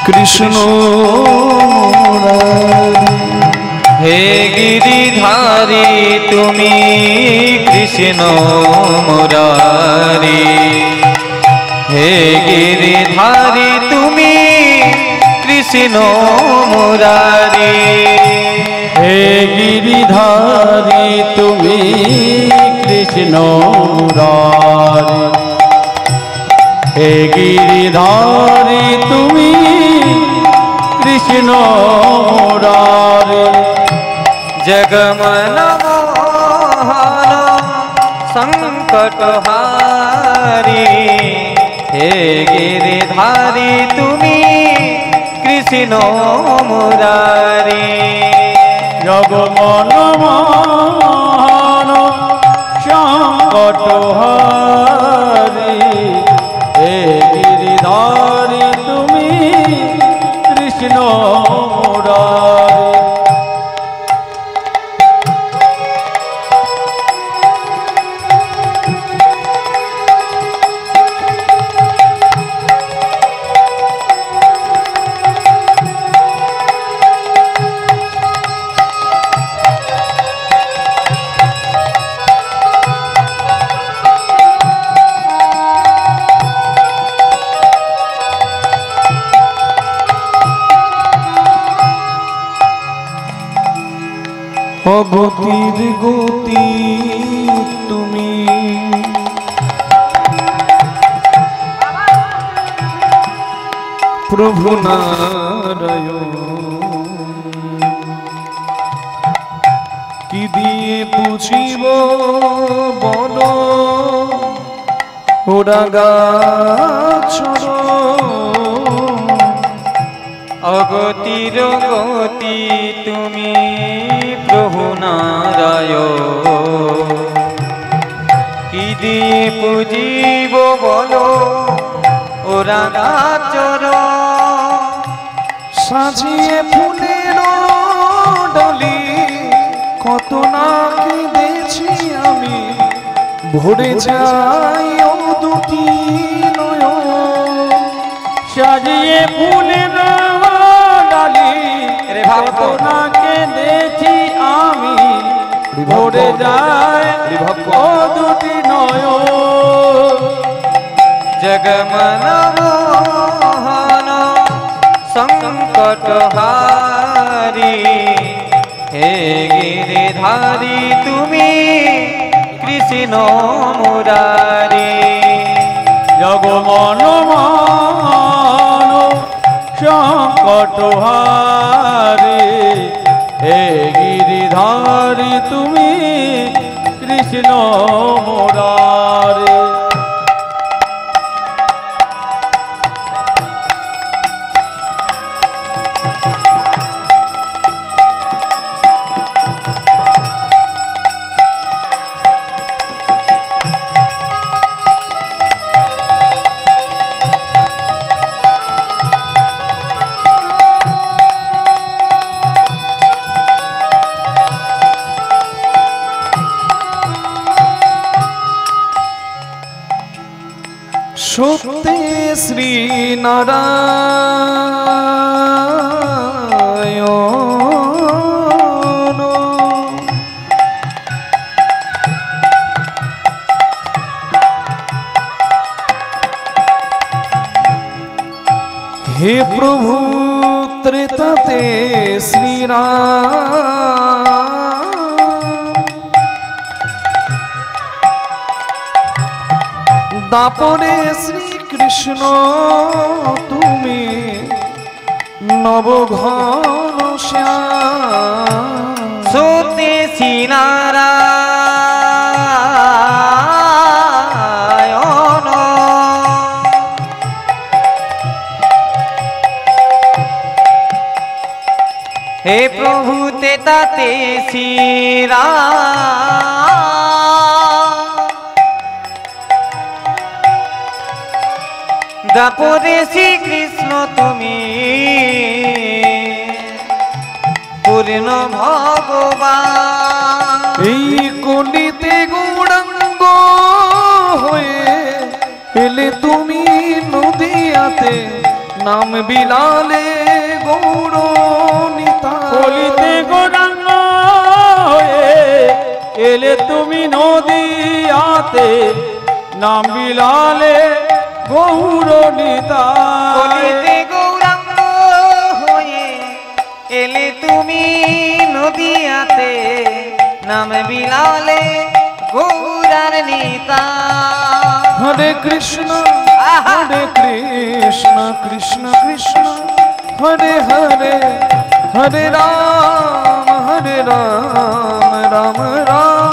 কৃষ্ণ হে গিরিধারী তুমি কৃষ্ণ মুরারি হে গিরিধারী তুমি কৃষ্ণ মুরারি হে গিরিধারী তুমি কৃষ্ণ মুরারি হে গিরিধারী তুমি কৃষ্ণ মুরারি जगमन मोहन संकटहारी हे गिरिधारी तुमी कृष्ण मुरारी जगमन मोहन संकटहारी हे गिरिधारी तुमी कृष्ण मुरारी অগতির গতি তুমি প্রভু নারায়ণ কি দিয়ে পুছিব বল ওরা গাছর অগতির গতি তুমি প্রভু নারায়ণ কি দিয়ে পুজিব বলো ওরা গাছর সাজিয়ে ফুলের ডলি কত না কেঁদেছি আমি ভরে যাই ও দুটি নয়ন সাজিয়ে ফুলের ডালি কত না কেঁদেছি আমি ভরে যায় ও দুটি নয়ন जगमन मोहन संकटहारी हे गिरिधारी तुमी कृष्ण मुरारी जगमन मोहन संकटहारी हे गिरिधारी तुमी कृष्ण मुरारी সত্যে শ্রী নারায়ণ হে প্রভু ত্রেতাতে শ্রীরাম দাপরে শ্রীকৃষ্ণ তুমি নবঘন শ্যাম সত্যে শ্রীনারায়ণ হে প্রভু তেতাতে শ্রীরাম দাপরে শ্রীকৃষ্ণ তুমি পূর্ণ ভগবান এই কলিতে গৌরাঙ্গ হয়ে এলে তুমি নদিয়াতে নাম বিলালে গৌর কলিতে গৌরাঙ্গ হয়ে এলে তুমি নদিয়াতে নাম বিলালে গৌর নিতাই কলিতে গৌরাঙ্গ হয়ে এলে তুমি নদিয়াতে নাম বিলালে গৌরার নিতা হরে কৃষ্ণ কৃষ্ণ কৃষ্ণ হরে হরে হরে রাম রাম রাম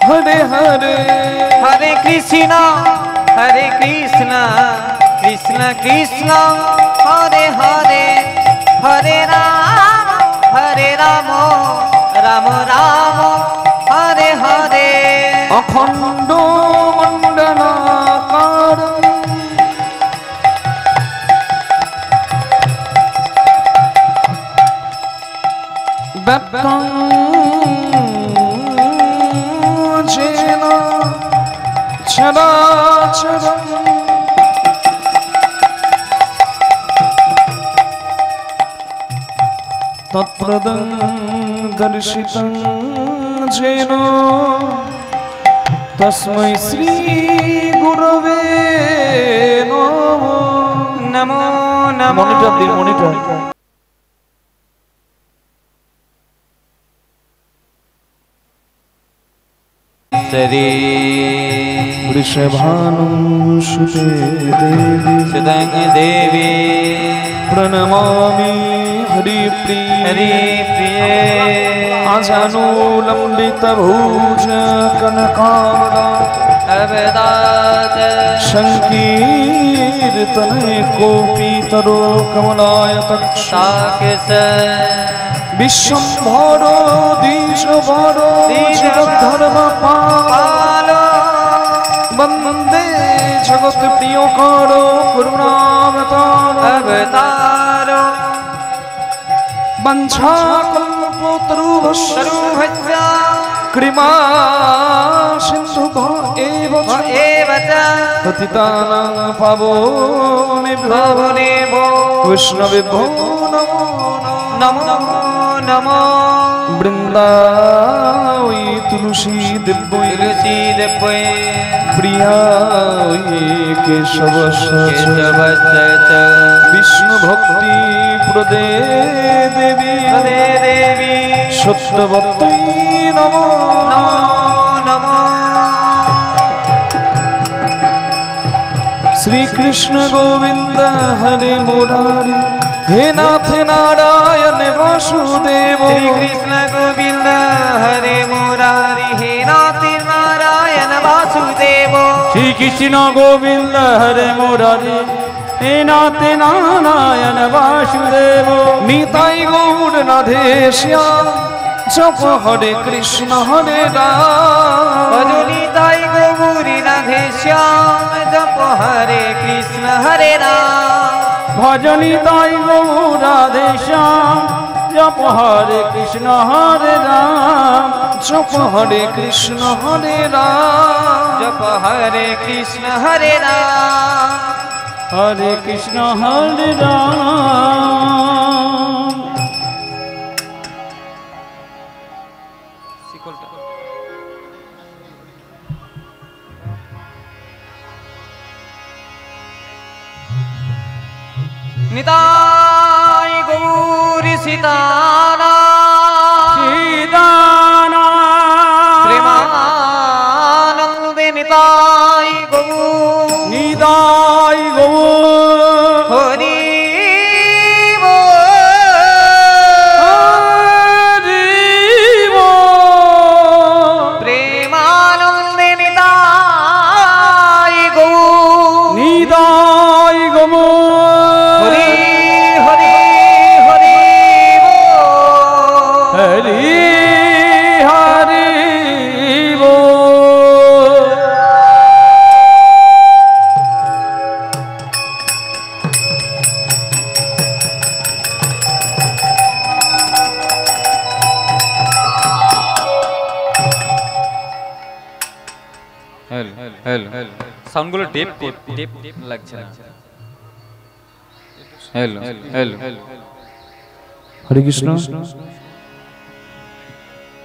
হরে হরে হরে কৃষ্ণ কৃষ্ণ কৃষ্ণ হরে হরে হরে রাম রাম রাম হরে হরে অখণ্ড মণ্ডলাকার ব্যাপ্তং যেন চরাচরম তৎপ্রদং দর্শিতং যেন তস্मै শ্রী গুরবে নমো নমো মনিটর দিন মনিটর সরি वृषभानुसुते देवी সুদং দেবী प्रणमामि हरिप्रिये হরি প্রিয়ে आजानुलम्बितभुज कनकावदा अवदात संकीर्तने कोपीतरो कमलायतक्ष साकस विश्वम्भरो द्विजवरो जगद्धर्मपाल पालो वन्दे जगत्प्रियकारो करुणावतारो अवतारो वञ्छाकल्पतरुभ्यश्च सर्वभज्जा कृमा सिन्धुभ्य एव च एव च पतितानां पावनेभ्यो भवनेभो वैष्णवेभ्यो नमो नमो नमो वृन्दावै तुलसी दिव्यै तुलसी देवै प्रियायै केशवस्य केशवस्य च विष्णुभक्ति प्रदे देवी हरे देवी सत्यवत्यै नमो नमो नमो श्री कृष्ण गोविंद हरे मुरारी हे नाथ नारायण वासुदेव श्री कृष्ण गोविंद हरे मुरारी हे नाथ नारायण वासुदेव श्री कृष्ण गोविंद हरे मुरारी हे नाथ नारायण वासुदेव निताई गौर राधेश्या जप हरे कृष्ण हरे राम भजनिताई गौरी राधे श्याम जप हरे कृष्ण हरे राम भजनी ताई गौ राधे श्याम जप हरे कृष्ण हरे राम जप हरे कृष्ण हरे राम जप हरे कृष्ण हरे राम हरे कृष्ण हरे राम निताय गौरी सीताना सीताना प्रेमानंद निताय गौर निदाय गौ हरि प्रेमानंद निताय गौर निदाय गौ हरि हरि हरि बोल সাউন্ডগুলো ডেপ লাগছে না। হ্যালো হ্যালো হরে কৃষ্ণ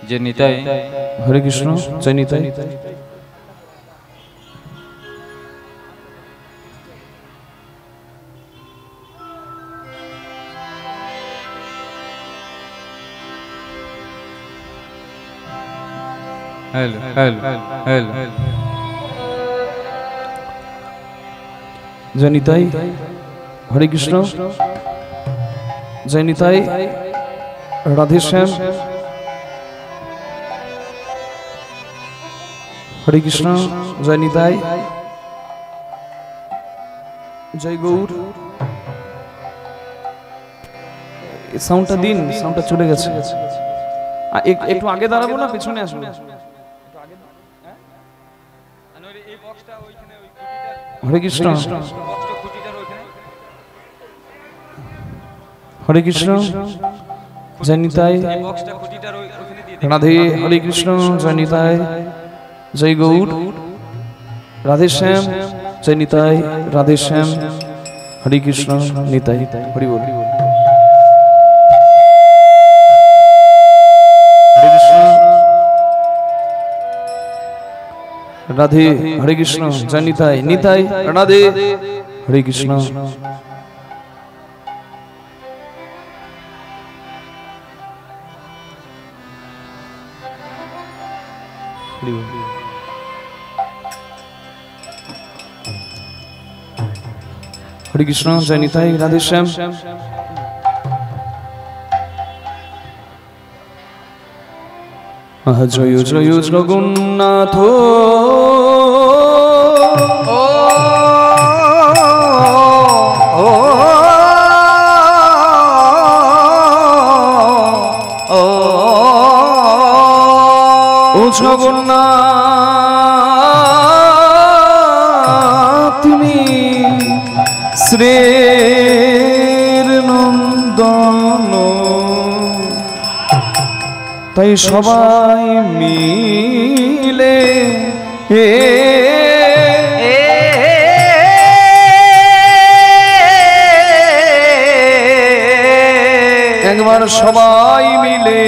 যে নিতাই, হরে কৃষ্ণ জয় নিতাই। হ্যালো হ্যালো হ্যালো জয় নিতাই, হরে কৃষ্ণ জয় নিতাই, রাধে শ্যাম, হরে কৃষ্ণ জয় নিতাই, জয় গৌর। সাউন্ডটা দিন, সাউন্ডটা চলে গেছে। একটু আগে দাঁড়াবো না পিছনে আসবো? হরে কৃষ্ণ হরে কৃষ্ণ জয় নিতাই, রাধে, হরে কৃষ্ণ জয় নিতাই, জয় গৌর, রাধে শ্যাম, জয় নিতাই, রাধে শ্যাম, হরে কৃষ্ণ নিতাই, হরি বল। রাধে, হরে কৃষ্ণ জয় নিতাই, নিতাই রাধে, হরে কৃষ্ণ। হরে কৃষ্ণ জয় নিতাই, রাধে শ্যাম। জয় জয় জগন্নাথ, জগন্নাথ তুমি শ্রীর নন্দন, তাই সবাই মিলে একবার সবাই মিলে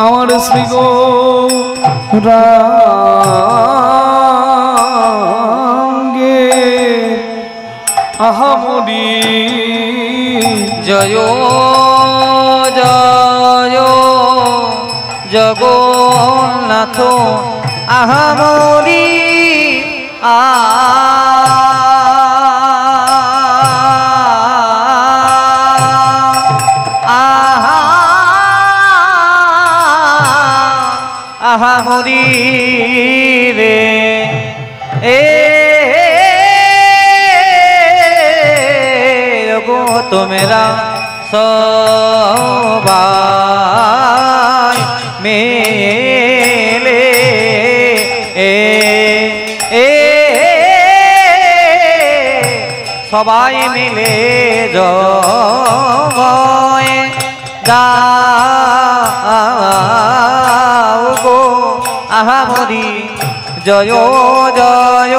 আমার শ্রী গৌরাঙ্গে আহামরি। জয় জয় জগন্নাথ আহামরি আহামরি রে গো তোমরা সবাই মেলে সবাই মিলে জয় গাও গো আহামরি। জয় জয়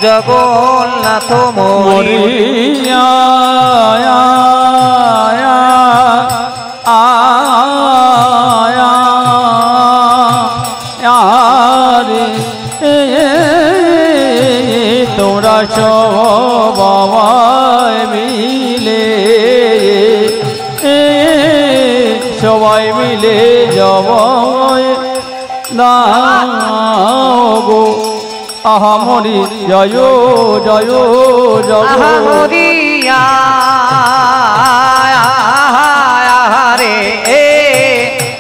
জগন্নাথ মোরি তোরা সবাই মিলে সবাই মিলে জয় গো আহামরি। জয় জয় আহামরি রে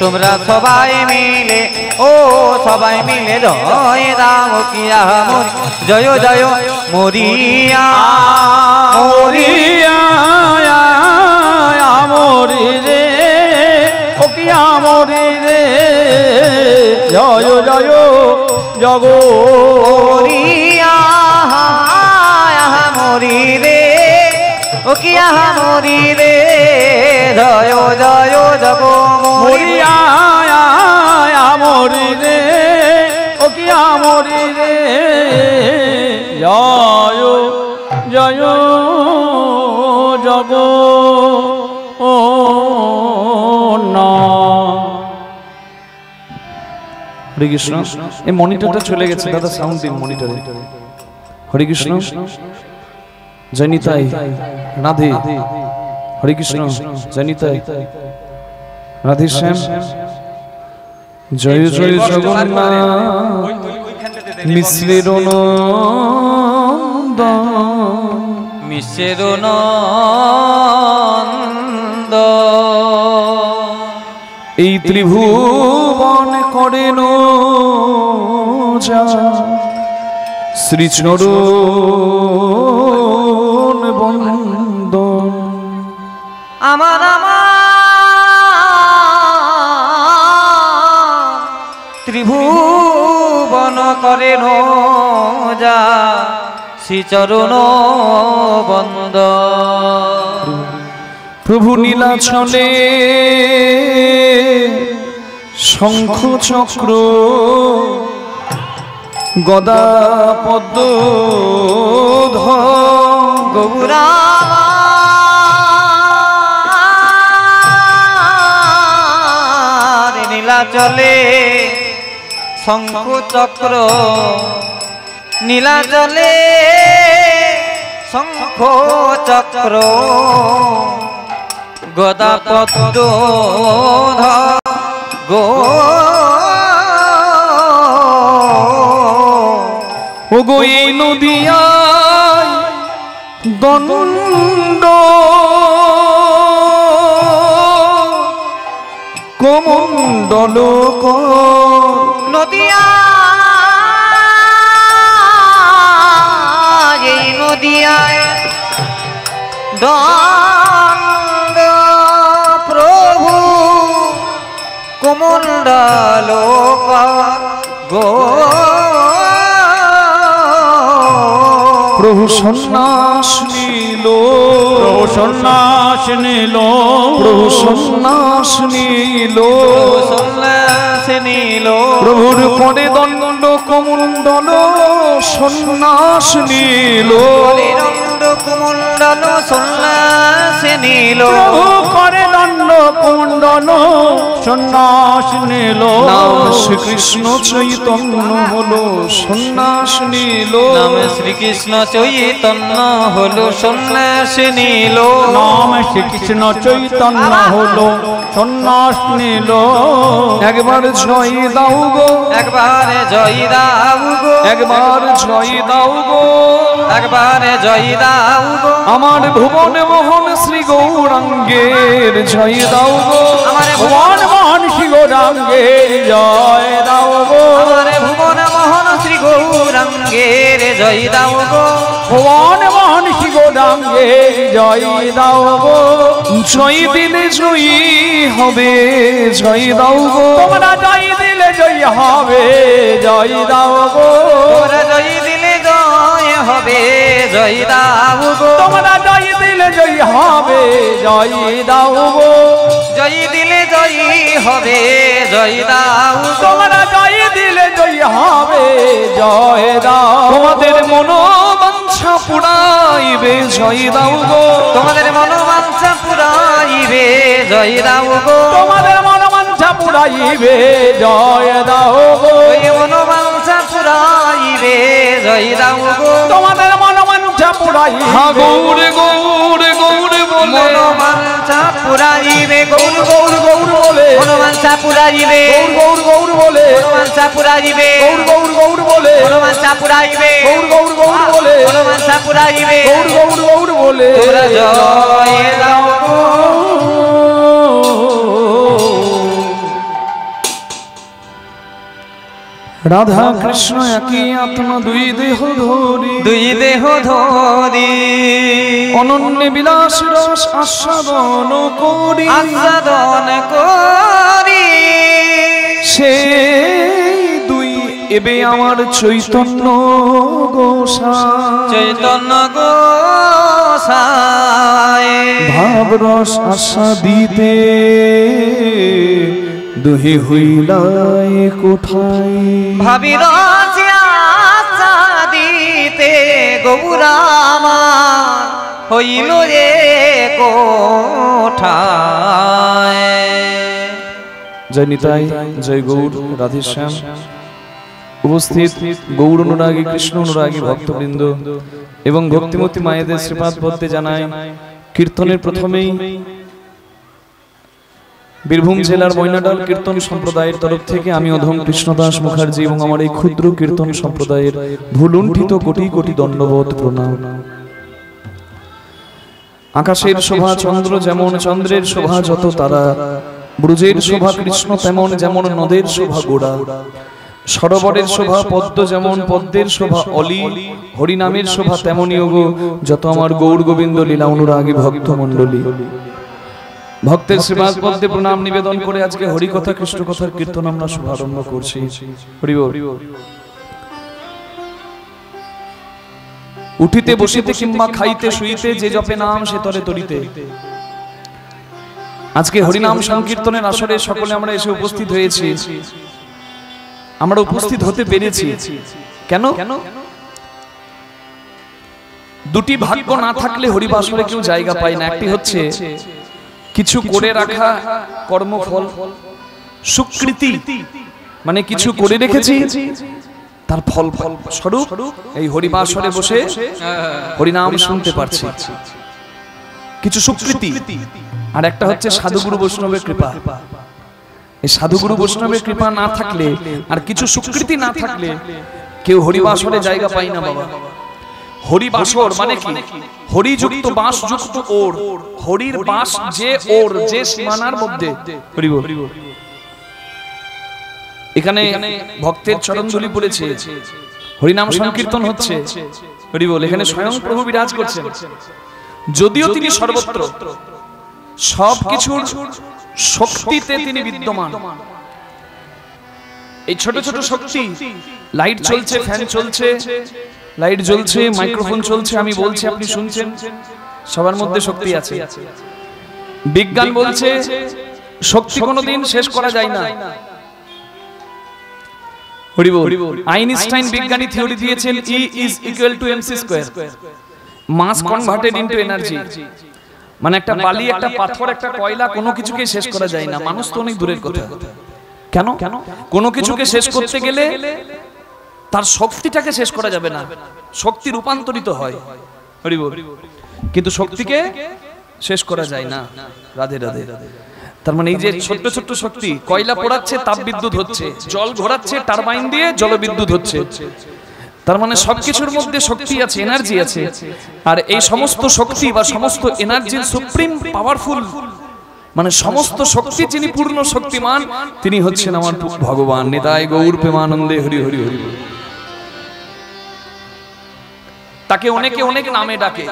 তোমরা সবাই মিলে, ও সবাই মিলে জয় রাম কি আহামরি। জয় জয় মরিয়া মরিয়া আমরি রে, ও কি আমরি রে। জয় জয় মরিয়া আহামরি রে, ও কি আহামরি রে। জয় জয় জগো মরি মরি রে ও কি মরি রে জয় জয় জগ ও না। হরে কৃষ্ণ। এই মনিটরটা চলে গেছে দাদা, সাউন্ড দিন মনিটরে। হরে কৃষ্ণ। জয় নিতাই রাধে। হরে কৃষ্ণ। জয় নিতাই রাধে শ্যাম। জয় জয় জগন্নাথ মিশ্রের নন্দ মিশ্রের নন্দ এই ত্রিভুবন করেন যা শ্রীচরণ বন্দন। আমার ত্রিভুবন করেন যা শ্রীচরণ বন্দ। প্রভু নীলাচলে শঙ্খ চক্র গদা পদ্ম গৌরা নীলাচলে শঙ্খ চক্র নীলাচলে শঙ্খ চক্র গদা পদ্ম গো ও গো এই নদিয়ায় দণ্ড কমণ্ডল নদিয়া এই নদিয়ায় দণ্ড প্রভু কমণ্ডল গো। প্রভু সন্ন্যাস নিল, প্রভু সন্ন্যাস নিল, প্রভু সন্ন্যাস নিল, সন্ন্যাস নিল, প্রভুর পরে দণ্ড কমণ্ডল সন্ন্যাস নিল, দণ্ড কমণ্ডল সন্ন্যাস নিল, প্রভু করে দণ্ড কমণ্ডল সন্ন্যাস নিল। নাম শ্রীকৃষ্ণ চৈতন্য হলো সন্ন্যাস নিল, নাম শ্রীকৃষ্ণ চৈতন্য হলো সন্ন্যাস নিল, নাম শ্রীকৃষ্ণ চৈতন্য হলো সন্ন্যাস নিল। একবার জয় দাও গো, একবার জয় দাও গো, একবার জয় দাও গো, একবার জয় দাও গো, আমার ভুবন মোহন শ্রী গৌরাঙ্গের জয় দাও গো, আমার ভুবন মোহন শ্রী গৌরাঙ্গের জয় দাও গো, আমার ভুবন মোহন শ্রী গৌরাঙ্গের জয় দাও গো, ভুবন মোহন শ্রী গৌরাঙ্গের জয় দাও গো। জয় দিলে জয়ী হবে জয় দাও গো, তোমরা জয় দিলে জয় হবে জয় দাও গো, তোমরা জয় দিলে জয় হবে জয় দাও গো, তোমরা জয় দিলে জয় হবে জয় দাও গো, জয় দিলে জয় হবে জয় দাও গো, তোমরা জয় দিলে জয় হবে জয় দাও। তোমাদের মনোবাঞ্ছা পুরাইবে জয় দাও গো, তোমাদের মনোবাঞ্ছা পুরাইবে জয় দাও গো, তোমাদের মনোবাঞ্ছা পুরাইবে জয় দাও গো, ওই মনোবাঞ্ছা পুরাইবে জয় দাও গো, তোমাদের মনোবাঞ্ছা পুরাইবে গৌর গৌর গৌর বলে, মনোবাঞ্ছা পুরাইবে গৌর গৌর গৌর বলে, মনোবাঞ্ছা পুরাইবে গৌর গৌর বলে, মনোবাঞ্ছা পুরাইবে গৌর গৌর গৌর বলে, মনোবাঞ্ছা পুরাইবে গৌর গৌর গৌর বলে, মনোবাঞ্ছা পুরাইবে গৌর গৌর গৌর বলে, তোমরা জয় দাও গো। রাধা কৃষ্ণ একই আত্মা দুই দেহ ধরি, দুই দেহ ধরি অনন্য বিলাস রস আস্বাদন করি, আস্বাদন করি সেই দুই এবে আমার চৈতন্য গোসাই, চৈতন্য গো বসায় ভাব রস আশা দিতে দুহি হইলায় কোঠায় ভাবি রস আশা দিতে গৌরামা হইল রে কোঠায়। জয় নিতাই, জয় গৌর রাধেশ্যাম। উপস্থিত গৌর অনুরাগী, কৃষ্ণ অনুরাগী ভক্তবৃন্দ এবং ভক্তিমতী মায়েদের শ্রীপাদ পদ্মে জানায় কীর্তনের প্রথমেই বীরভূম জেলার ময়নাডাল কীর্তন সম্প্রদায়ের তরফ থেকে আমি অধম কৃষ্ণদাস মুখার্জি এবং আমার এই ক্ষুদ্র কীর্তন সম্প্রদায়ের ভুলুণ্ঠিত কোটি কোটি দণ্ডবোধ প্রণাম। আকাশের শোভা চন্দ্র যেমন, চন্দ্রের শোভা যত তারা, ব্রজের শোভা কৃষ্ণ তেমন, যেমন নদের শোভা গোড়া, সরোবরের শোভা পদ্ম যেমন, পদ্মের শোভা অলি, হরিনামের শোভা তেমনই ওগো যত আমার গৌর গোবিন্দ লীলা অনুরাগী ভক্ত মণ্ডলী। ভক্তের শ্রীপাদ পদ্মে প্রণাম নিবেদন করে আজকে হরিকথা কৃষ্ণ কথার কীর্তন আমরা শুভারম্ভ করছি। হরি বল। উঠিতে বসিতে কিংবা খাইতে শুইতে যে জপে নাম সে তরে তরিতে। আজকে হরিনাম সংকীর্তনের আসরে সকলে আমরা এসে উপস্থিত হয়েছি। আমরা উপস্থিত হতে পেরেছি কেন? দুটি ভাগ্য না থাকলে হরিবাসরে কেউ জায়গা পায় না। একটি হচ্ছে কিছু করে রাখা কর্মফল, সুকৃতি, মানে কিছু করে রেখেছি তার ফল স্বরূপ এই হরিবাসরে বসে হরিনাম শুনতে পারছি, কিছু সুকৃতি। আর একটা হচ্ছে সাধুগুরু বৈষ্ণবের কৃপা। এই সাধুগুরু বৈষ্ণবের কৃপা না থাকলে আর কিছু সুকৃতি না থাকলে কেউ হরিবাসরে জায়গা পায় না বাবা। হরিবাসর মানে কি? হরিযুক্ত বাস যুক্ত ওর, হরির বাস যে ওর, যে সীমানার মধ্যে। হরি বল। এখানে ভক্তের চরণধুলি পড়েছে, হরিনাম সংকীর্তন হচ্ছে। হরি বল। এখানে স্বয়ং প্রভু বিরাজ করছেন, যদিও তিনি সর্বত্র, সবকিছুর শক্তিতে তিনি বিদ্যমান। এই ছোট ছোট শক্তি, লাইট চলছে, ফ্যান চলছে, লাইট জ্বলছে, মাইক্রোফোন চলছে, আমি বলছি আপনি শুনছেন, সবার মধ্যে শক্তি আছে। বিজ্ঞান বলছে শক্তি কোনোদিন শেষ করা যায় না। হরি বল। আইনস্টাইন বিজ্ঞানী থিওরি দিয়েছেন E is equal to mc square, mass converted into energy. মানে একটা বালি, একটা পাথর, একটা কয়লা, কোনো কিছুকে শেষ করা যায় না। মানুষ তো অনেক দূরের কথা। কেন? কোনো কিছুকে শেষ করতে গেলে তার শক্তিটাকে শেষ করা যাবে না, শক্তি রূপান্তরিত হয়। হরি বল। কিন্তু শক্তিকে শেষ করা যায় না। রাধে রাধে। তার মানে এই যে ছোট্ট ছোট্ট শক্তি, কয়লা পোড়াচ্ছে তাপ বিদ্যুৎ হচ্ছে, জল ঘোরাচ্ছে টারবাইন দিয়ে জলবিদ্যুৎ হচ্ছে। তার মানে সবকিছুর মধ্যে শক্তি আছে, এনার্জি আছে। আর এই সমস্ত শক্তি বা সমস্ত এনার্জির সুপ্রিম পাওয়ারফুল, মানে সমস্ত শক্তি যিনি পূর্ণ শক্তিমান, তিনি হচ্ছেন আমার ভগবান। নিতাই গৌর প্রেমানন্দে হরি হরি হরি। তাকে অনেকে অনেক নামে ডাকে,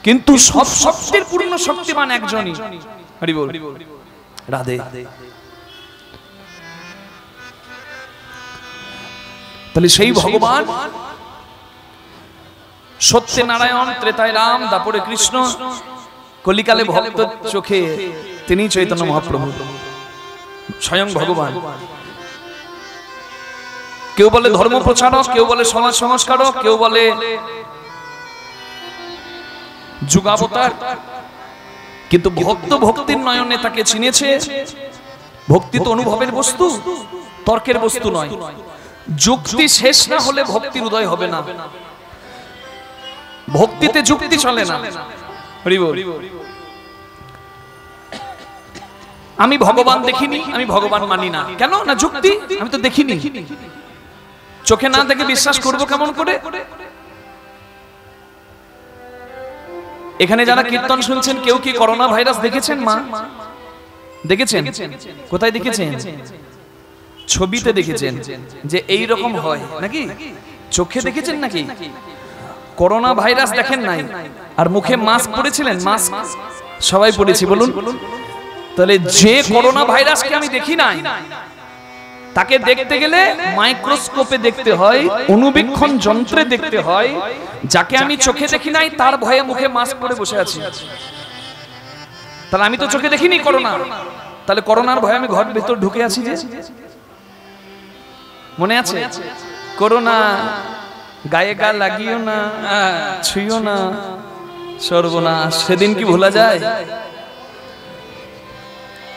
কিন্তু সব শক্তির পূর্ণ শক্তিমান একজনই। হরি বল। রাধে। তাহলে সেই ভগবান সত্যে নারায়ণ, ত্রেতায় রাম, দাপরে কৃষ্ণ, কলিকালে ভক্ত চোখে তিনি চৈতন্য মহাপ্রভু, স্বয়ং ভগবান। কেউ বলে ধর্ম প্রচারক, কেউ বলে সমাজ সংস্কারক, কেউ বলে যুগাবতার, কিন্তু ভক্ত ভক্তির নয়নে তাকে চিনেছে। ভক্তি তো অনুভবের বস্তু, তর্কের বস্তু নয়। যুক্তি শেষ না হলে ভক্তির উদয় হবে না। ভক্তিতে যুক্তি চলে না। হরি বল। আমি ভগবান দেখিনি, আমি ভগবান মানি না। কেন? না যুক্তি, আমি তো দেখিনি। চোখে না দেখে বিশ্বাস করব কেমন করে? এখানে যারা কীর্তন শুনছেন, কেউ কি করোনা ভাইরাস দেখেছেন? মা দেখেছেন? কোথায় দেখেছেন? ছবিতে দেখেছেন যে এই রকম হয় নাকি? চোখে দেখেছেন নাকি? করোনা ভাইরাস দেখেন নাই। আর মুখে মাস্ক পরেছিলেন? মাস্ক সবাই পরেছি, বলুন। তাহলে যে করোনা ভাইরাসকে আমি দেখি নাই, তাকে দেখতে গেলে মাইক্রোস্কোপে দেখতে হয়, অনুবীক্ষণ যন্ত্রে দেখতে হয়। যাকে আমি চোখে দেখি নাই তার ভয়ে মুখে মাস্ক পরে বসে আছি। তাহলে আমি তো চোখে দেখিনি করোনা, তাহলে করোনার ভয়ে আমি ঘর ভেতর ঢুকে আছি যে। মনে আছে করোনা, গায়ে গা লাগিও না, ছুঁইও না, সর্বনাশ, সেদিন কি ভোলা যায়?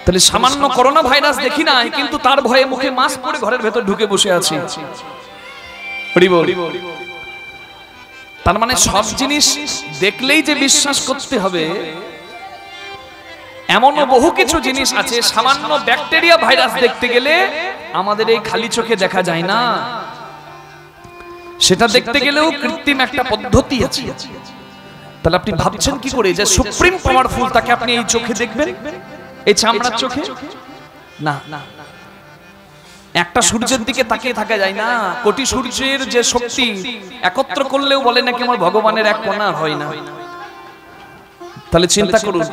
তাহলে সামান্য করোনা ভাইরাস দেখি নাই, কিন্তু তার ভয়ে মুখে মাস্ক পরে ঘরের ভেতর ঢুকে বসে আছি। তার মানে সব জিনিস দেখলেই যে বিশ্বাস করতে হবে এমনও বহু কিছু জিনিস আছে। সামান্য ব্যাকটেরিয়া ভাইরাস দেখতে গেলে আমাদের এই খালি চোখে দেখা যায় না, সেটা দেখতে গেলেও কৃত্রিম একটা পদ্ধতি আছে। তাহলে আপনি ভাবছেন কি করে যে সুপ্রিম পাওয়ারফুল তাকে আপনি এই চোখে দেখবেন, এই চামড়ার চোখে? না, একটা সূর্যের দিকে তাকিয়ে থাকা যায় না। কোটি সূর্যের যে শক্তি একত্র করলেও বলে নাকি আমার ভগবানের এক কণা হয় না। তাহলে চিন্তা করুন,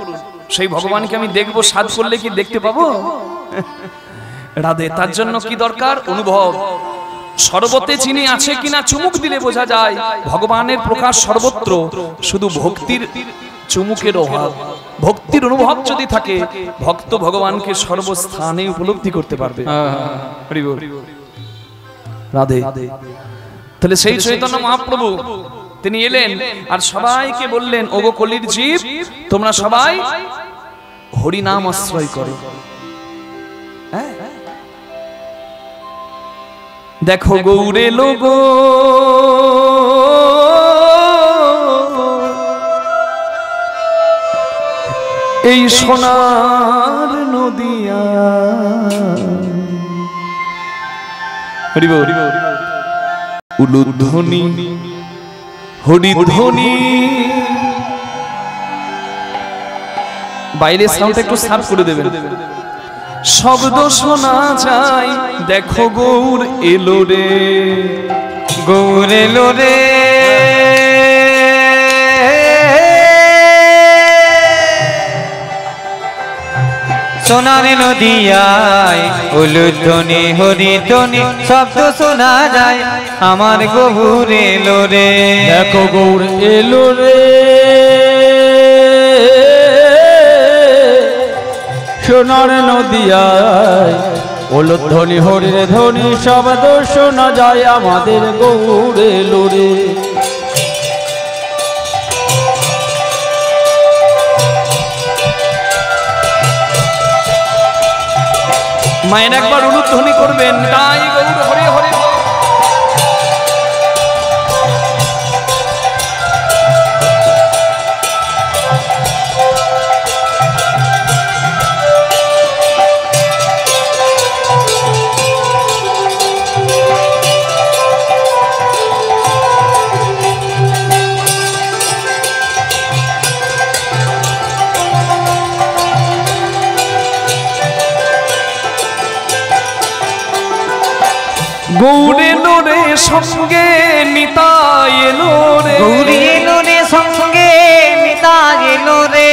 সেই ভগবানকে আমি দেখবো, সাধ করলে কি দেখতে পাবো? রাধে। তার জন্য কি দরকার? অনুভব। সর্বতে চিনি আছে কিনা চুমুক দিলে বোঝা যায় ভগবানের প্রকাশ সর্বত্র, শুধু ভক্তির চুমুকের অভাব। ভক্তির অনুভব যদি থাকে, ভক্ত ভগবানকে সর্বস্থানে উপলব্ধি করতে পারবে। রাধে। তাহলে সেই চৈতন্য মহাপ্রভু তিনি এলেন আর সবাইকে বললেন, ওগো কলির জীব, তোমরা সবাই হরি নাম আশ্রয় করো। দেখো গৌরে লোগো, এই সোনার নদিয়া। উলুধ্বনি হরিধ্বনি, বাইরে সাউন্ড একটু সাফ করে দেবেন। শব্দ শোনা যায়, দেখো গৌর এলো রে, গৌর এলো রে, সোনার নদিয়ায় উলুধ্বনি হরিধ্বনি শব্দ শোনা যায়, আমার গৌর এলো রে। দেখো গৌর এলো রে, সোনার নদিয়ায় উলুধ্বনি হরির ধ্বনি শব্দ শোনা যায়, আমাদের গৌর এলো রে। মায়ের একবার উলুধ্বনি করবেন, তাই গৌর হরি হরি। গৌর এলো রে সঙ্গে নিতাই এলো রে, গৌরী এলো রে সঙ্গে নিতাই এলো রে,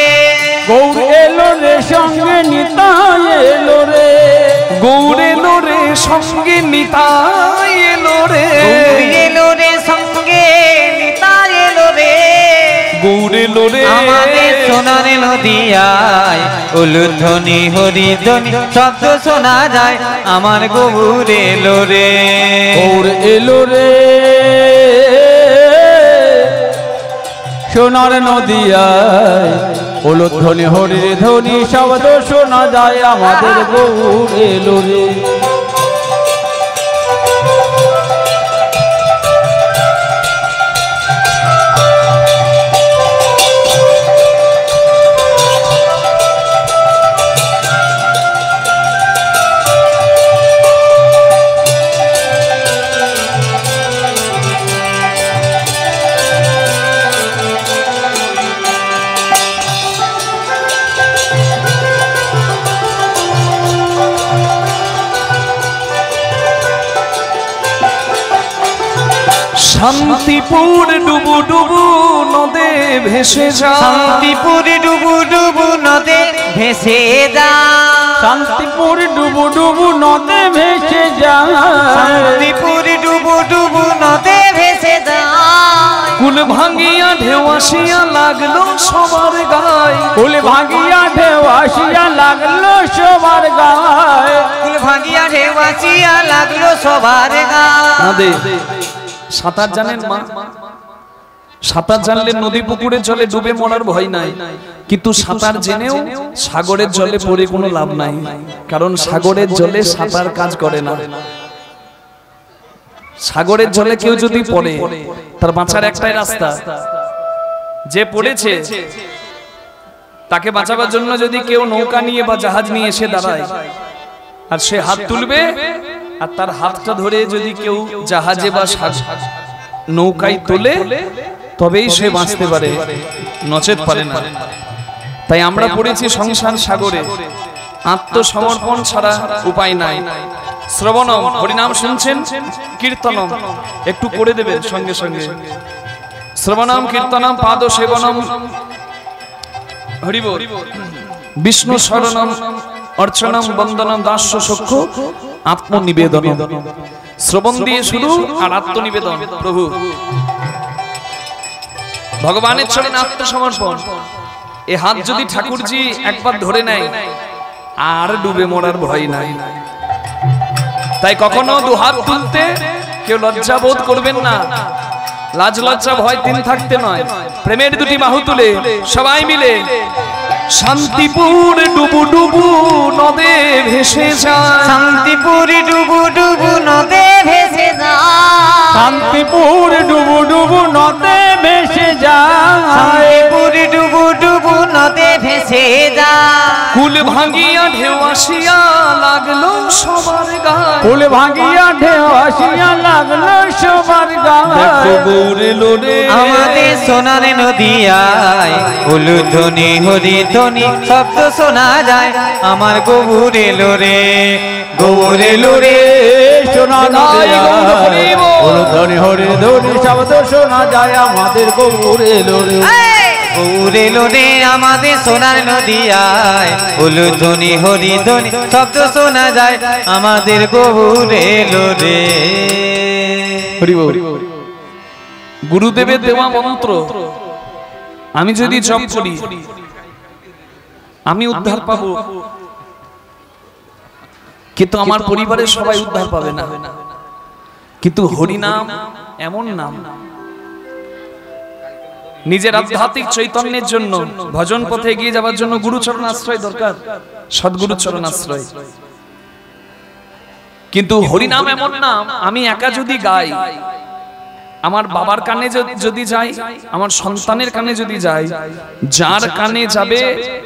গৌর এলো রে সঙ্গে নিতাই এলো রে, গৌর এলো রে সঙ্গে নিতাই এলো রে, গৌরী এলো রে সঙ্গে নিতাই এলো রে, গৌর এলো রে আমাদের সোনার নদিয়ায় উলুধ্বনি হরিধ্বনি শব্দ শোনা যায়, আমার গৌর এলো রে। গৌর এলো রে, সোনার নদিয়ায় উলুধ্বনি হরির ধ্বনি শব্দ শোনা যায়, আমাদের গৌর এলো রে। শান্তিপুর ডুবু ডুবু নদে ভেসে যায়, শান্তিপুর ডুবু ডুবু নদে ভেসে যায়, শান্তিপুর ডুবু ডুবু নদে ভেসে যায় শান্তিপুর ডুবু ডুবু নদে ভেসে যায় কুল ভাঙিয়া ঢেউ আসিয়া লাগলো সবার গায় কুল ভাঙিয়া ঢেউ আসিয়া লাগলো সবার গায়ে কুল ভাঙিয়া ঢেউ আসিয়া লাগলো সবার গায়ে সাঁতার জানেন মা সাঁতার জানলে নদী পুকুরের জলে ডুবে মরার ভয় নাই কিন্তু সাঁতার জেনেও সাগরের জলে পড়ে কোনো লাভ নাই কারণ সাগরের জলে সাঁতার কাজ করে না সাগরের জলে কেউ যদি পড়ে তার বাঁচার একটাই রাস্তা যে পড়েছে তাকে বাঁচাবার জন্য যদি কেউ নৌকা নিয়ে বা জাহাজ নিয়ে এসে দাঁড়ায় আর সে হাত তুলবে আর তার হাতটা ধরে যদি কেউ জাহাজে বা নৌকায় তোলে তবেই সে বাঁচতে পারে নচেত পারে না তাই আমরা পড়েছি সংসার সাগরে আত্মসমর্পণ ছাড়া উপায় নাই শ্রবণম হরিনাম শুনছেন কীর্তনম একটু করে দেবেন সঙ্গে সঙ্গে শ্রবণম কীর্তনম পাদ সেবনম হরি বল বিষ্ণু শরণম অর্চনম বন্দনম দাস্য সখ্য আত্মনিবেদন শ্রবণ দিয়ে শুরু আর আত্মনিবেদন প্রভু ভগবানের চরণে আত্মসমর্পণ এই হাত যদি ঠাকুরজি একবার ধরে নেয় আর ডুবে মরার ভয় নাই তাই কখনো দু হাত তুলতে কেউ লজ্জা বোধ করবেন না লাজ লজ্জা ভয় তিন থাকতে নয় প্রেমের দুটি বাহু তুলে সবাই মিলে শান্তিপুর ডুবু ডুবু নদে ভেসে যায় শান্তিপুর ডুবু ডুবু নদে ভেসে যায় শান্তিপুর ডুবু ডুবু নদে ভেসে যায় শান্তিপুর ডুবু ডুবু নদে ভেসে যায় কুল ভাঙিয়া ঢেউ আসিয়া লাগলো সবার গায়ে কুল ভাঙিয়া ঢেউ আসিয়া লাগলো সবার গায়ে গৌরে লোরে আমাদের সোনার নদিয়ায় উলুধ্বনি হরি ধ্বনি শব্দ শোনা যায় আমার গৌরে লোরে গৌরে লোরে শোনা যায় উলুধ্বনি হরি ধ্বনি শব্দ শোনা যায় আমাদের গৌরে লোরে গৌরে লোরে আমাদের সোনার নদিয়ায় উলুধ্বনি হরি ধ্বনি শব্দ শোনা যায় আমাদের গৌরে লোরে হরি বল গুরুদেবের দেওয়া মন্ত্র আমি যদি জপ করি আমি উদ্ধার পাবো কিন্তু আমার পরিবারের সবাই উদ্ধার পাবে না কিন্তু হরিনাম এমন নাম নিজের আধ্যাত্মিক চৈতন্যের জন্য ভজন পথে এগিয়ে যাওয়ার জন্য গুরুচরণ আশ্রয় দরকার সদ্গুরুচরণ আশ্রয় কিন্তু হরিনাম এমন নাম আমি একা যদি গাই আমার বাবার কানে যদি যাই আমার সন্তানের কানে যদি যাই যার কানে যাবে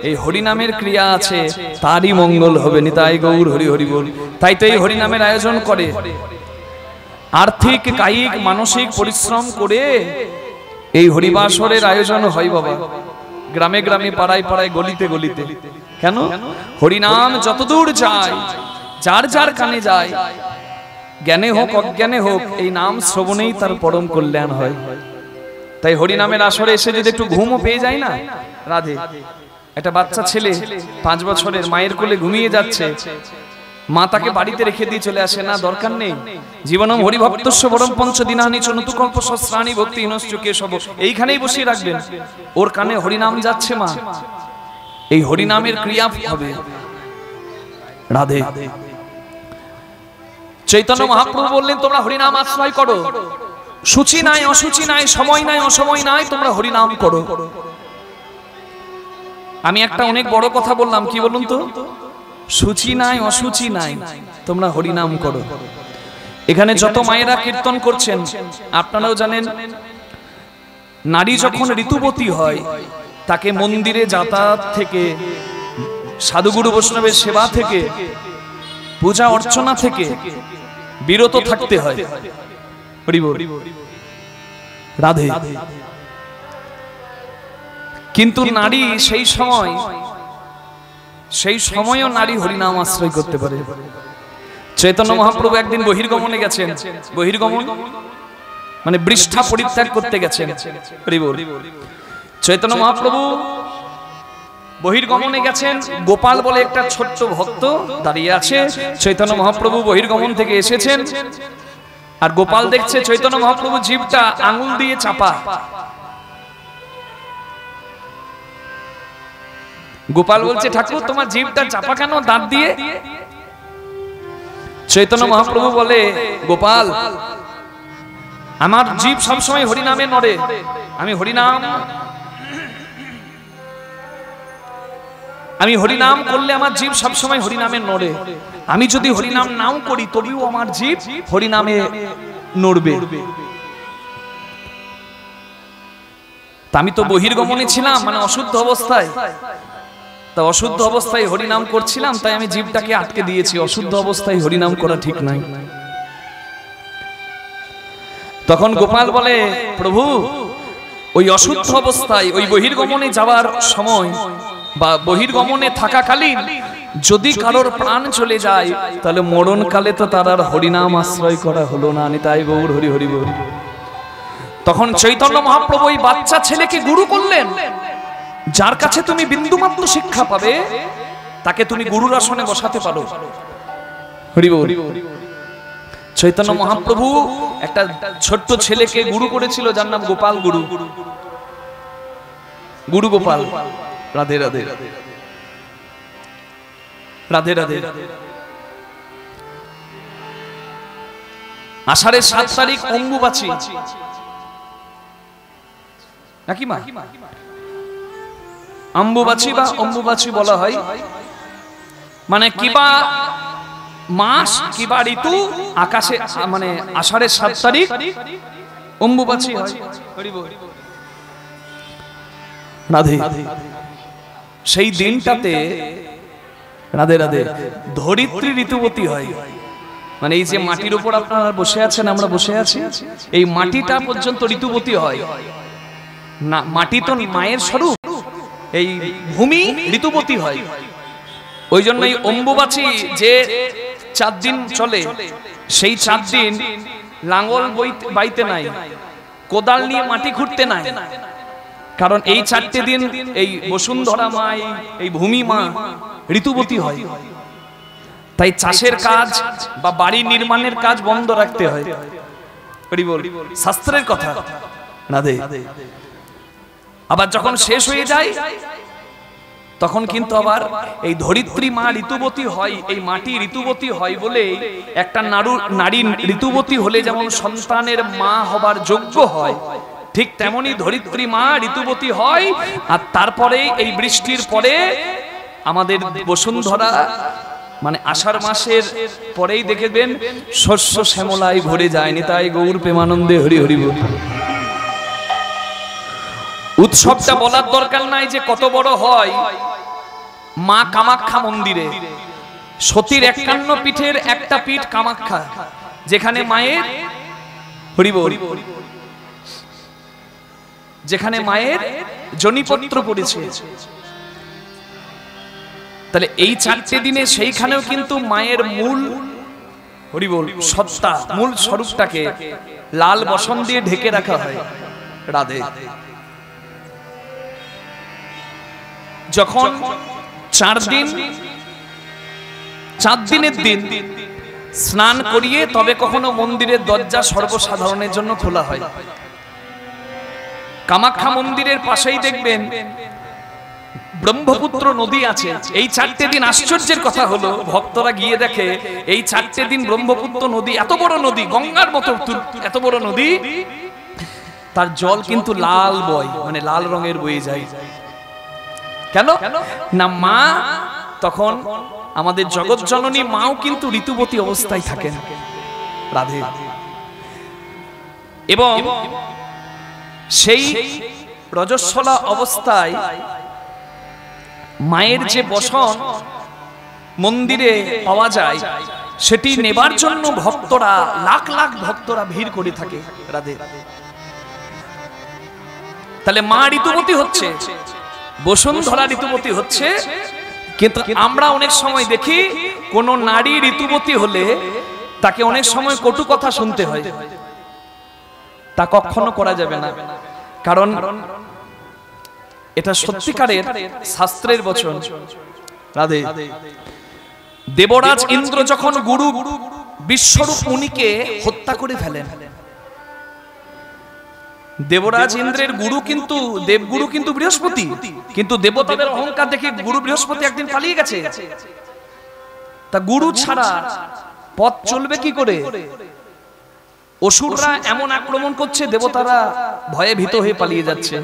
এই হরিনামের ক্রিয়া আছে তারই মঙ্গল হবে নিতাই গৌর হরি হরি বল তাই তো এই হরিনামের আয়োজন করে আর্থিক কায়িক মানসিক পরিশ্রম করে এই হরিবাসরের আয়োজন হয় বাবা গ্রামে গ্রামে পাড়ায় পাড়ায় গলিতে গলিতে কেন হরিনাম যতদূর যায় যার যার কানে যায় জ্ঞানে হোক অজ্ঞানে হোক এই নাম শ্রবণেই তার পরম কল্যাণ হয় তাই হরিনামের আসরে এসে যদি একটু ঘুমও পেয়ে যায় না রাধে একটা বাচ্চা ছেলে 5 বছরের মায়ের কোলে ঘুমিয়ে যাচ্ছে মা তাকে বাড়িতে রেখে দিয়ে চলে আসে না দরকার নেই জীবনম হরিভক্তস্য বরম পঞ্চদিনানি চনতুকল্প সহস্রাণি ভক্তিহীনশ্চ কেশব এইখানেই বসিয়ে রাখবেন ওর কানে হরিনাম যাচ্ছে মা এই হরিনামের ক্রিয়া হবে রাধে চৈতন্য মহাপ্রভু বললেন তোমরা হরিনাম আশ্রয় করো সূচি নাই অসুচি নাই সময় নাই অসময় নাই তোমরা হরিনাম করো আমি একটা অনেক বড় কথা বললাম কি বলুন তো সূচি নাই অসুচি নাই তোমরা হরিনাম করো এখানে যত মায়েরা কীর্তন করছেন আপনারাও জানেন নারী যখন ঋতুবতী হয় তাকে মন্দিরে যাতায়াত থেকে সাধুগুরু বৈষ্ণবের সেবা থেকে পূজা অর্চনা থেকে বিরত থাকতে হয় হরি বল রাধে কিন্তু নারী সেই সময়ও নারী হরিনাম আশ্রয় করতে পারে চৈতন্য মহাপ্রভু একদিন বহির্গমনে গেছেন বহির্গমন মানে বৃষ্ঠা পরিত্যাগ করতে গেছেন হরি বল চৈতন্য মহাপ্রভু বহির্গমনে গেছেন। গোপাল বলে একটা ছোট্ট ভক্ত দাঁড়িয়ে আছে। চৈতন্য মহাপ্রভু বহির্গমন থেকে এসেছেন, আর গোপাল দেখছে চৈতন্য মহাপ্রভু জিভটা আঙুল দিয়ে চাপা। গোপাল বলছে, ঠাকুর তোমার জিভটা চাপা কেন দাঁত দিয়ে? চৈতন্য মহাপ্রভু বলে, গোপাল আমার জিভ সবসময় হরিনামে নড়ে, আমি হরিনাম করলে আমার জিভ সবসময় হরিনামে নড়ে। আমি যদি হরিনাম নাও করি তবেও আমার জিভ হরিনামে নড়বে। তা আমি তো বহির্গমনে ছিলাম, মানে অশুদ্ধ অবস্থায়, তা অশুদ্ধ অবস্থায় হরিনাম করছিলাম, তাই আমি জিভটাকে আটকে দিয়েছি। অশুদ্ধ অবস্থায় হরিনাম করা ঠিক নাই। তখন গোপাল বলে, প্রভু ওই অশুদ্ধ অবস্থায়, ওই বহির্গমনে যাওয়ার সময় বা বহির্গমনে থাকাকালীন যদি কারোর প্রাণ চলে যায়, তাহলে মরণকালে তো তার আর হরিনাম আশ্রয় করা হলো না। নিতাই গৌর হরি হরি বল। তখন চৈতন্য মহাপ্রভু ওই বাচ্চা ছেলেকে গুরু করলেন। যার কাছে তুমি বিন্দুমাত্র শিক্ষা পাবে তাকে তুমি গুরুর আসনে বসাতে পারো। হরি বল। চৈতন্য মহাপ্রভু একটা ছোট্ট ছেলেকে গুরু করেছিল, যার নাম গোপাল গুরু। গুরু গোপাল। রাধে রাধে রাধে রাধে। আষাঢ়ের 7 তারিখ অম্বুবাচী নাকি মা? অম্বুবাচী বা অম্বুবাচী বলা হয়, মানে কিবা মাস কিবা ঋতু আকাশে, মানে আষাঢ়ের 7 তারিখ অম্বুবাচী হয়। রাধে। সেই দিনটাতে রাধে রাধে ধরিত্রী ঋতুবতী হয়। মানে এই যে মাটির উপর আপনারা বসে আছেন, আমরা বসে আছি, এই মাটিটা পর্যন্ত ঋতুবতী হয় না। মাটি তো মায়ের স্বরূপ, এই ভূমি ঋতুবতী হয়। ওই জন্য এই অম্বুবাচী যে 4 দিন চলে, সেই 4 দিন লাঙ্গল বাইতে নাই, কোদাল নিয়ে মাটি খুঁড়তে নাই। কারণ এই 4টে দিন এই বসুন্ধরা মা, এই ভূমি মা ঋতুবতী হয়। তাই চাষের কাজ বা বাড়ি নির্মাণের কাজ বন্ধ রাখতে হয়। শাস্ত্রের কথা। রাধে। আবার যখন শেষ হয়ে যায় তখন কিন্তু আবার এই ধরিত্রী মা ঋতুবতী হয়, এই মাটি ঋতুবতী হয় বলে একটা নারী ঋতুবতী হলে যেমন সন্তানের মা হবার যোগ্য হয়, ঠিক তেমনি ধরিত্রী মা ঋতুবতী হয়। আর তারপরে এই বৃষ্টির পরে আমাদের বসুন্ধরা, মানে আষাঢ় মাসের পরেই দেখবেন শস্য শ্যামলায় ভরে যায়। নিতাই গৌর প্রেমানন্দে হরি হরি বল। উৎসবটা বলার দরকার নাই যে কত বড় হয়। মা কামাখ্যা মন্দিরে সতীর 51 পীঠের একটা পীঠ কামাখ্যা, যেখানে মায়ের হরি বল, যেখানে মায়ের জনিপত্র পড়েছে। তাহলে এই 4টে দিনে সেইখানেও কিন্তু মায়ের মূল হরি বল সত্তা, মূল স্বরূপটাকে লাল বসন দিয়ে ঢেকে রাখা হয়। রাধে। যখন 4 দিনের দিন স্নান করিয়ে তবে কখনো মন্দিরের দরজা সর্বসাধারণের জন্য খোলা হয়। কামাখ্যা মন্দিরের পাশেই দেখবেন ব্রহ্মপুত্র নদী আছে। এই 4টে দিন আশ্চর্যের কথা হলো, ভক্তরা গিয়ে দেখে এই 4টে দিন ব্রহ্মপুত্র নদী, এত বড় নদী, গঙ্গার মতো এত বড় নদী, তার জল কিন্তু লাল বয়, মানে লাল রঙের বয়ে যায়। কেন না? মা তখন আমাদের জগৎ জননী মাও কিন্তু ঋতুবতী অবস্থায় থাকেন। রাধে। এবং সেই রজস্বলা অবস্থায় মায়ের যে বসন মন্দিরে পাওয়া যায়, সেটি নেবার জন্য ভক্তরা, লাখ লাখ ভক্তরা ভিড় করে থাকে। রাধে। তাহলে মা ঋতুবতী হচ্ছে, বসুন্ধরা ঋতুবতী হচ্ছে। কিন্তু আমরা অনেক সময় দেখি কোন নারী ঋতুবতী হলে তাকে অনেক সময় কটু কথা শুনতে হয়। তা কখনো করা যাবে না। কারণ এটা সত্যিকারের শাস্ত্রের বচন। রাধে। দেবরাজ ইন্দ্র যখন গুরু বিশ্বরূপ মুনিকে হত্যা করে ফেলেন, দেবরাজ ইন্দ্রের গুরু কিন্তু দেবগুরু কিন্তু বৃহস্পতি, কিন্তু দেবতাদের অহংকার দেখে গুরু বৃহস্পতি একদিন পালিয়ে গেছে। তা গুরু ছাড়া পথ চলবে কি করে? অসুররা এমন আক্রমণ করছে, দেবতারা ভয়ে ভীত হয়ে পালিয়ে যাচ্ছে।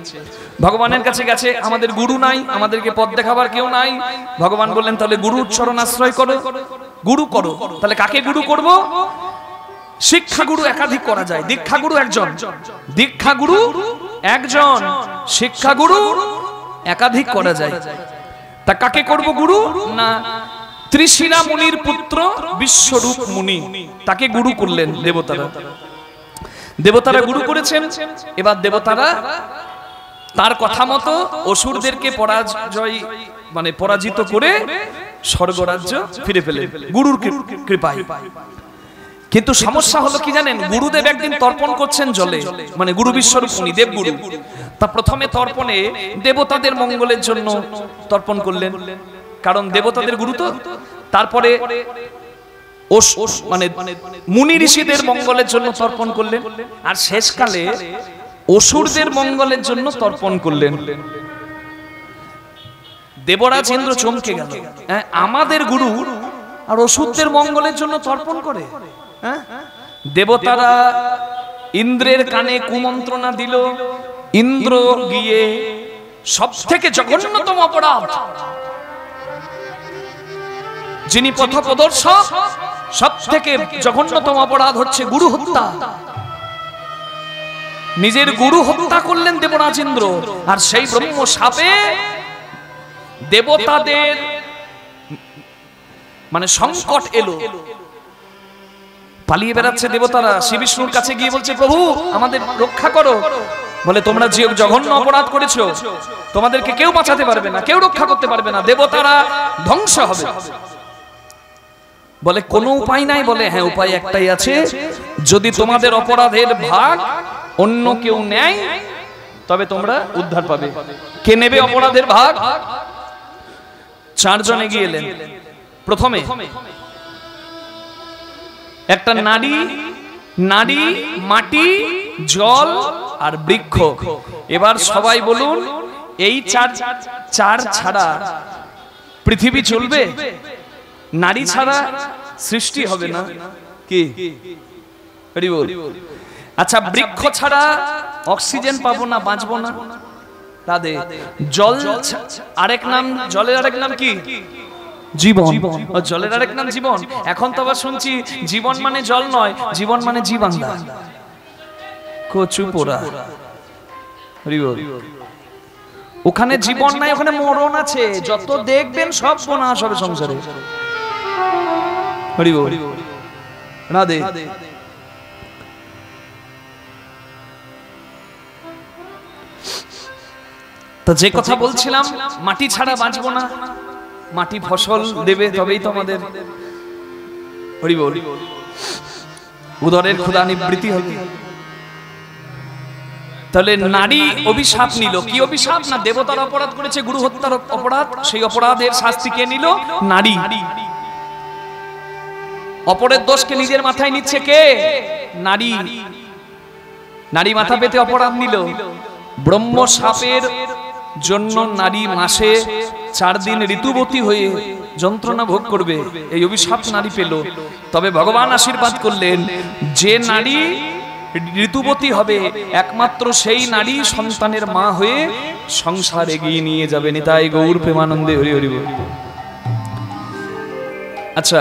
ভগবানের কাছে গেছে, আমাদের গুরু নাই, আমাদেরকে পথ দেখাবার কেউ নাই। ভগবান বললেন তাহলে গুরুর চরণ আশ্রয় করো, গুরু করো। তাহলে কাকে গুরু করব? শিক্ষা গুরু একাধিক করা যায়, দীক্ষা গুরু একজন, দীক্ষা গুরু একজন, শিক্ষা গুরু একাধিক করা যায়। তা কাকে করব গুরু? না, ত্রিশিরা মুনির পুত্র বিশ্বরূপ মুনি, তাকে গুরু করলেন দেবতারা। দেবতারা গুরু করেছেন। এবার দেবতারা তার কথা মতো অসুরদেরকে পরাজিত করে স্বর্গরাজ্য ফিরে পেলেন গুরুর কৃপায়। কিন্তু সমস্যা হলো কি জানেন? গুরুদেব একদিন তর্পণ করছেন জলে, মানে গুরু বিশ্বরূপ মুনি দেবগুরু। তা প্রথমে তর্পণে দেবতাদের মঙ্গলের জন্য তর্পণ করলেন, কারণ দেবতাদের গুরু তো। তারপরে মানে মুনি ঋষিদের মঙ্গলের জন্য তর্পণ করলেন, আর শেষকালে অসুরদের মঙ্গলের জন্য তর্পণ করলেন। দেবরাজ ইন্দ্র চমকে গেল, আমাদের গুরু আর অসুরদের মঙ্গলের জন্য তর্পণ করে? দেবতারা ইন্দ্রের কানে কুমন্ত্রণা দিল। ইন্দ্র গিয়ে সবথেকে জঘন্যতম অপরাধ, যিনি পথপ্রদর্শক, সবথেকে জঘন্যতম অপরাধ হচ্ছে গুরু হত্যা। নিজের গুরু হত্যা করলেন দেবরাজ ইন্দ্র। আর সেই ব্রহ্ম শাপে দেবতাদের মানে সংকট এলো, পালিয়ে বেড়াচ্ছে দেবতারা। শ্রী বিষ্ণুর কাছে গিয়ে বলছে, প্রভু আমাদের রক্ষা করো। বলে, তোমরা যে জঘন্য অপরাধ করেছো, তোমাদেরকে কেউ বাঁচাতে পারবে না, কেউ রক্ষা করতে পারবে না, দেবতারা ধ্বংস হবে। বলে, কোনো উপায় নাই? বলে, হ্যাঁ, উপায় একটাই আছে, যদি তোমাদের অপরাধের ভাগ অন্য কেউ নেয় তবে তোমরা উদ্ধার পাবে। কে নেবে অপরাধের ভাগ? চারজন এগিয়ে এলেন। প্রথমে একটা নারী, মাটি, জল আর বৃক্ষ। এবার সবাই বলুন, এই চার ছাড়া পৃথিবী চলবে? নারী ছাড়া সৃষ্টি হবে না কি? আচ্ছা, বৃক্ষ ছাড়া অক্সিজেন পাবো না, বাঁচবো না। তাদের জল আরেক নাম, জলের আরেক নাম কি? জীবন। জলের আরেক নাম জীবন। এখন তো আবার শুনছি জীবন মানে জল নয়, জীবন মানে জীবাঙ্গা, কচু পোড়া। ওখানে জীবন নাই, ওখানে মরণ আছে। যত দেখবেন সব বনাশ হবে সংসারে। রাধে। তো যে কথা বলছিলাম, মাটি ছাড়া বাঁচবো না, মাটি ফসল দেবে তবেই তো আমাদের উদরের ক্ষুধা নিবৃত্তি হবে। তাহলে নারী অভিশাপ নিল। কি অভিশাপ? না, দেবতার অপরাধ করেছে, গুরু হত্যার অপরাধ, সেই অপরাধের শাস্তি কে নিল? নারী। অপরের দোষকে নিজের মাথায় নিচ্ছে কে? নারী। নারী মাথা পেতে অপরাধ নিল। ব্রহ্ম শাপের জন্য নারী মাসে 4 দিন ঋতুবতী হয়ে যন্ত্রণা ভোগ করবে, এই অভিশাপ নারী পেল। তবে ভগবান আশীর্বাদ করলেন, যে নারী ঋতুবতী হবে একমাত্র সেই নারী সন্তানের মা হয়ে সংসার এগিয়ে নিয়ে যাবে। নিতাই গৌর প্রেমানন্দে হরি হরি বল। আচ্ছা,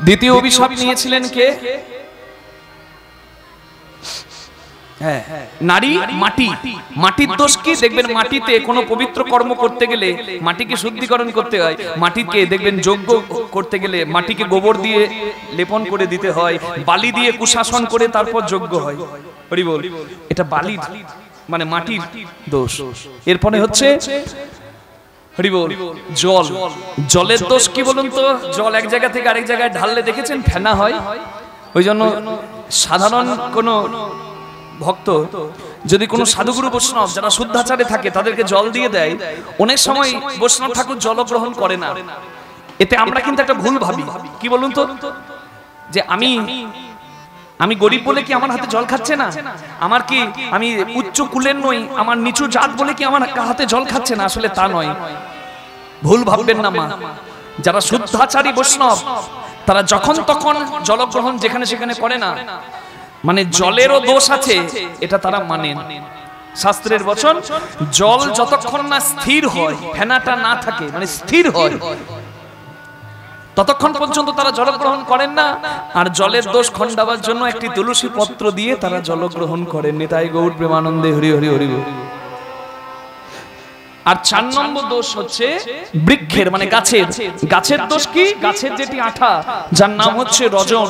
দ্বিতীয় অভিশাপ নিয়েছিলেন কে? হ্যাঁ, নারী, মাটি। মাটির দোষ কি? দেখবেন মাটিতে কোনো পবিত্র কর্ম করতে গেলে মাটিকে শুদ্ধিকরণ করতে হয়। মাটিকে দেখবেন যজ্ঞ করতে গেলে মাটিকে গোবর দিয়ে লেপন করে দিতে হয়, বালি দিয়ে কুশাসন করে তারপর যজ্ঞ হয়। হরি বল। এটা বালির মানে মাটির দোষ। এরপরে হচ্ছে হরি বল জল। জলের দোষ কি বলুন তো? জল এক জায়গা থেকে আরেক জায়গায় ঢাললে দেখেছেন ফেনা হয়। ওই জন্য সাধারণ কোনো ভক্ত যদি কোনো সাধুগুরু বৈষ্ণব যারা শুদ্ধাচারে থাকে তাদেরকে জল দিয়ে দেয়, অনেক সময় বৈষ্ণব ঠাকুর জল গ্রহণ করে না। এতে আমরা কিন্তু একটা ভুল ভাবি, কি বলুন তো, যে আমি গরিব বলে কি আমার হাতে জল খাচ্ছে না, আমার কি আমি উচ্চ কুলের নই, আমার নিচু জাত বলে কি আমার হাতে জল খাচ্ছে না। আসলে তা নয়, ভুল ভাববেন না মা। যারা শুদ্ধাচারী বৈষ্ণব তারা যখন তখন জলগ্রহণ যেখানে সেখানে করে না, মানে জলেরও দোষ আছে এটা তারা মানেন। শাস্ত্রের বচন, জল যতক্ষণ না স্থির হয়, ফেনাটা না থাকে, মানে স্থির হয়, ততক্ষণ পর্যন্ত তারা জলগ্রহণ করেন না। আর জলের দোষ খণ্ডাবার জন্য একটি তুলসী পত্র দিয়ে তারা জলগ্রহণ করেন। নিতাই গৌর প্রেমানন্দে হরি হরি হরি। আর 4 নম্বর দোষ হচ্ছে বৃক্ষের, মানে গাছের দোষ কি? গাছের যেটি আঠা, যার নাম হচ্ছে রজন,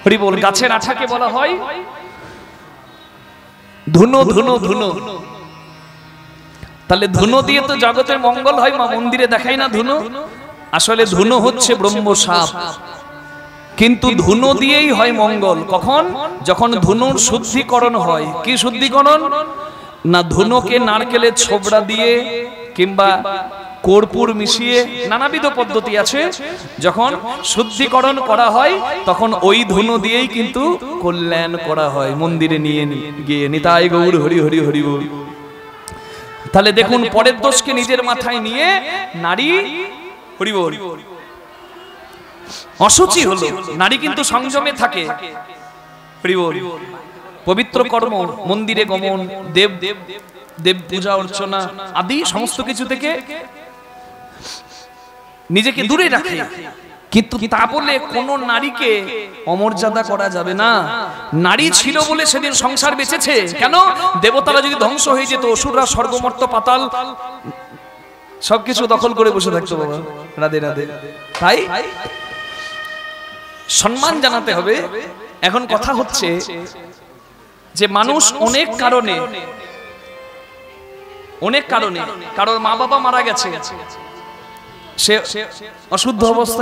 হরি বল। গাছের আঠাকে বলা হয় ধুনো। তাহলে ধুনো দিয়ে তো জগতের মঙ্গল হয়, মা মন্দিরে দেখাই না ধুনো। আসলে ধুনো হচ্ছে ব্রহ্ম সাপ, কিন্তু ধুনো দিয়েই হয় মঙ্গল। কখন? যখন ধুনোর শুদ্ধিকরণ হয়। কি শুদ্ধিকরণ? না ধুনোকে নারকেলের ছোবড়া দিয়ে কিংবা কর্পূর মিশিয়ে, নানাবিধ পদ্ধতি আছে, যখন শুদ্ধিকরণ করা হয় তখন ওই ধুনো দিয়েই কিন্তু কল্যাণ করা হয় মন্দিরে নিয়ে গিয়ে। নিতাই গৌর হরি হরি হরি বল। তাহলে দেখুন, পরের দোষকে নিজের মাথায় নিয়ে নারী হরি বল অসুচি হলো। নারী কিন্তু সংযমে থাকে, হরি বল। পবিত্র কর্ম, মন্দিরে গমন, দেব পূজা অর্চনা আদি সমস্ত কিছু থেকে নিজেকে দূরে রাখে। কিন্তু তা বলে কোন নারীকে অমর্যাদা করা যাবে না। নারী ছিল বলে সেদিন সংসার বেঁচেছে। কেন? দেবতারা যদি ধ্বংস হয়ে যেত, অসুররা স্বর্গমর্ত পাতাল সবকিছু দখল করে বসে থাকতো। বাবা রাধে রাধে। তাই সম্মান জানাতে হবে। এখন কথা হচ্ছে যে মানুষ অনেক কারণে কারোর মা বাবা মারা গেছে, সে অশুদ্ধ অবস্থা